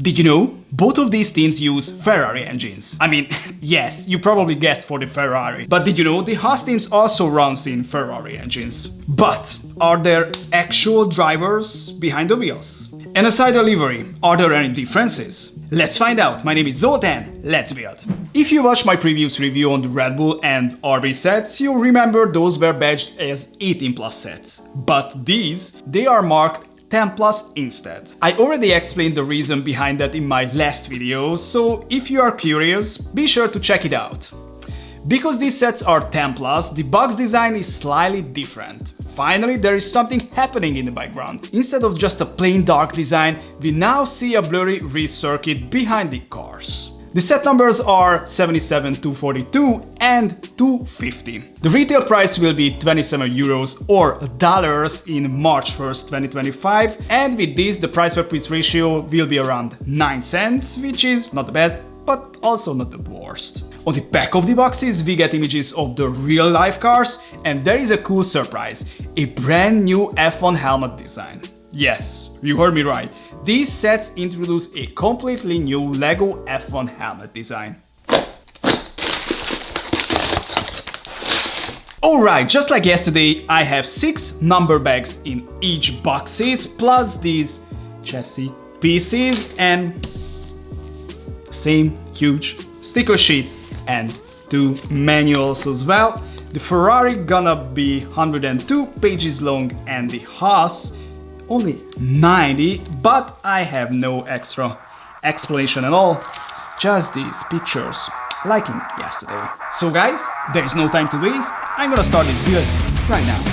Did you know? Both of these teams use Ferrari engines. I mean, yes, you probably guessed for the Ferrari. But did you know the HAAS teams also runs in Ferrari engines? But are there actual drivers behind the wheels? And aside the livery, are there any differences? Let's find out. My name is Zoltan, let's build. If you watched my previous review on the Red Bull and RB sets, you'll remember those were badged as 18 plus sets. But these, they are marked 10 plus instead. I already explained the reason behind that in my last video, so if you are curious, be sure to check it out. Because these sets are 10 plus, the box design is slightly different. Finally, there is something happening in the background. Instead of just a plain dark design, we now see a blurry race circuit behind the cars. The set numbers are 77, 242 and 250. The retail price will be 27 euros or dollars in March 1st, 2025, and with this the price per piece ratio will be around 9 cents, which is not the best, but also not the worst. On the back of the boxes we get images of the real life cars, and there is a cool surprise, a brand new F1 helmet design. Yes, you heard me right. These sets introduce a completely new LEGO F1 helmet design. Alright, just like yesterday, I have 6 number bags in each boxes, plus these chassis pieces and same huge sticker sheet and 2 manuals as well. The Ferrari gonna be 102 pages long and the HAAS only 90, but I have no extra explanation at all, just these pictures, like in yesterday. So guys, there is no time to waste, I'm gonna start this build right now.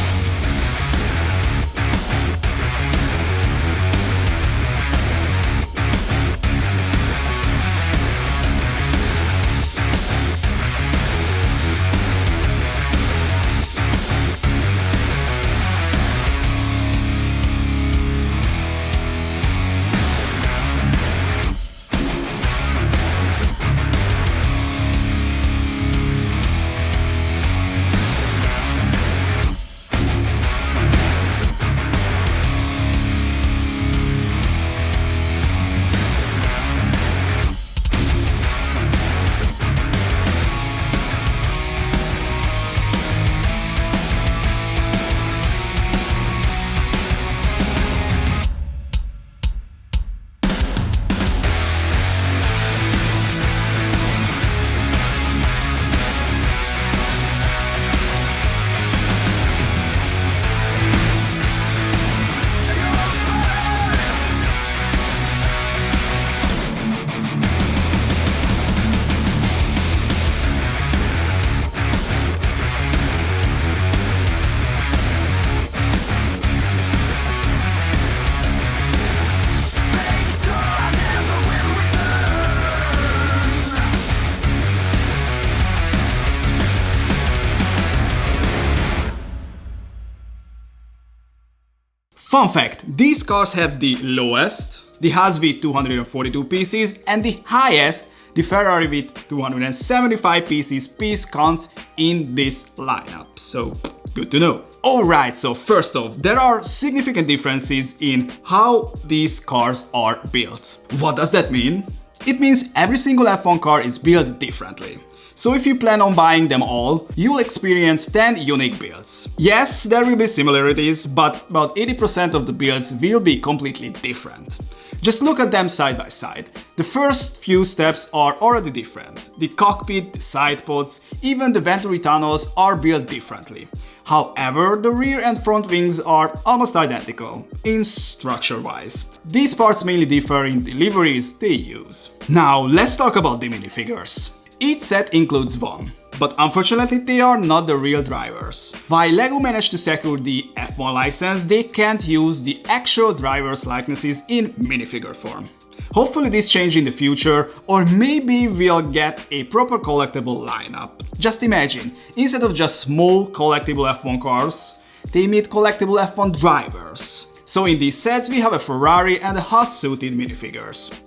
Fun fact, these cars have the lowest, the HAAS with 242 pieces, and the highest, the Ferrari with 275 pieces piece counts in this lineup, so good to know. Alright, so first off, there are significant differences in how these cars are built. What does that mean? It means every single F1 car is built differently. So if you plan on buying them all, you'll experience 10 unique builds. Yes, there will be similarities, but about 80% of the builds will be completely different. Just look at them side by side. The first few steps are already different. The cockpit, the side pods, even the venturi tunnels are built differently. However, the rear and front wings are almost identical, in structure-wise. These parts mainly differ in the liveries they use. Now, let's talk about the minifigures. Each set includes one, but unfortunately they are not the real drivers. While LEGO managed to secure the F1 license, they can't use the actual drivers' likenesses in minifigure form. Hopefully this changes in the future, or maybe we'll get a proper collectible lineup. Just imagine, instead of just small collectible F1 cars, they meet collectible F1 drivers. So in these sets we have a Ferrari and a HAAS suited minifigures.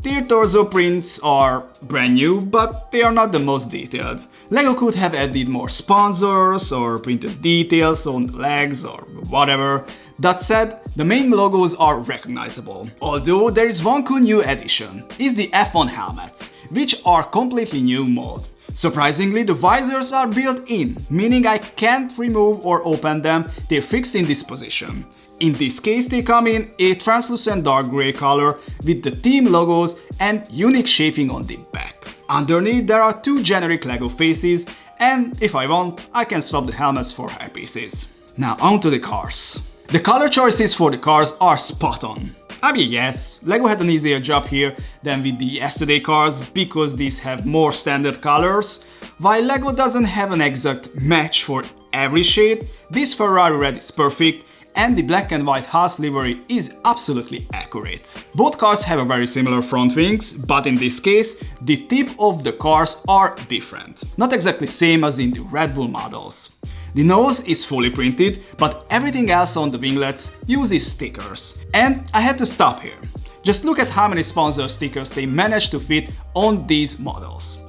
The torso prints are brand new, but they are not the most detailed. LEGO could have added more sponsors or printed details on the legs or whatever. That said, the main logos are recognizable. Although there is one cool new addition, is the F1 helmets, which are completely new mold. Surprisingly, the visors are built in, meaning I can't remove or open them, they're fixed in this position. In this case, they come in a translucent dark grey color with the team logos and unique shaping on the back. Underneath there are two generic LEGO faces, and if I want, I can swap the helmets for hair pieces. Now onto the cars. The color choices for the cars are spot on. I mean, yes, LEGO had an easier job here than with the yesterday cars because these have more standard colors. While LEGO doesn't have an exact match for every shade, this Ferrari red is perfect and the black and white HAAS livery is absolutely accurate. Both cars have a very similar front wings, but in this case, the tip of the cars are different. Not exactly same as in the Red Bull models. The nose is fully printed, but everything else on the winglets uses stickers. And I had to stop here. Just look at how many sponsor stickers they managed to fit on these models.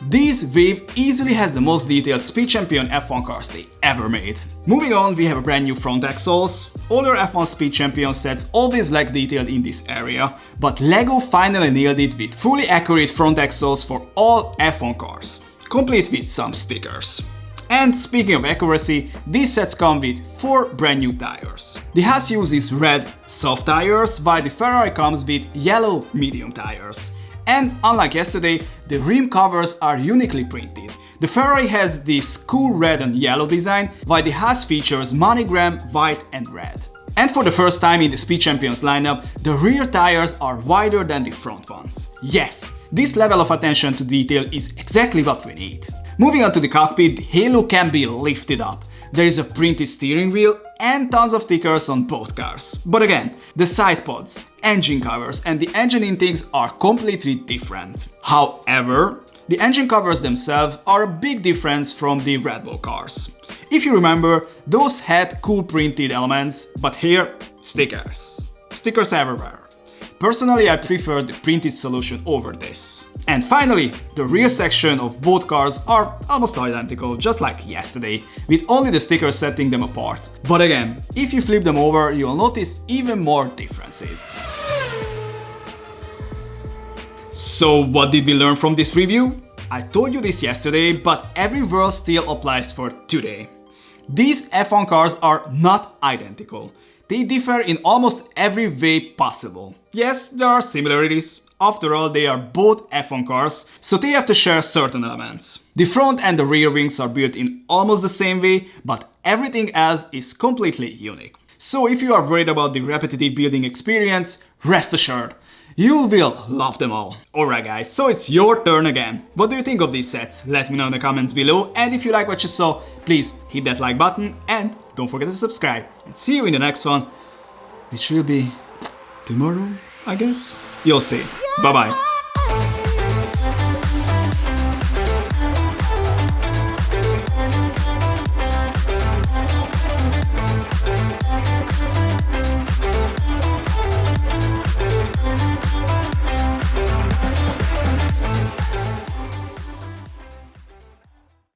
This wave easily has the most detailed Speed Champion F1 cars they ever made. Moving on, we have a brand new front axles. Older F1 Speed Champion sets always lack detail in this area, but LEGO finally nailed it with fully accurate front axles for all F1 cars, complete with some stickers. And speaking of accuracy, these sets come with 4 brand new tires. The HAAS uses red soft tires, while the Ferrari comes with yellow medium tires. And unlike yesterday, the rim covers are uniquely printed. The Ferrari has this cool red and yellow design, while the HAAS features monogram white and red. And for the first time in the Speed Champions lineup, the rear tires are wider than the front ones. Yes, this level of attention to detail is exactly what we need. Moving on to the cockpit, the halo can be lifted up. There is a printed steering wheel and tons of stickers on both cars. But again, the side pods, engine covers and the engine intakes are completely different. However, the engine covers themselves are a big difference from the Red Bull cars. If you remember, those had cool printed elements, but here, stickers. Stickers everywhere. Personally, I prefer the printed solution over this. And finally, the rear section of both cars are almost identical, just like yesterday, with only the stickers setting them apart. But again, if you flip them over, you'll notice even more differences. So what did we learn from this review? I told you this yesterday, but every rule still applies for today. These F1 cars are not identical. They differ in almost every way possible. Yes, there are similarities. After all, they are both F1 cars, so they have to share certain elements. The front and the rear wings are built in almost the same way, but everything else is completely unique. So if you are worried about the repetitive building experience, rest assured, you will love them all. Alright guys, so it's your turn again. What do you think of these sets? Let me know in the comments below, and if you like what you saw, please hit that like button and don't forget to subscribe. And see you in the next one, which will be tomorrow, I guess? You'll see. Bye bye.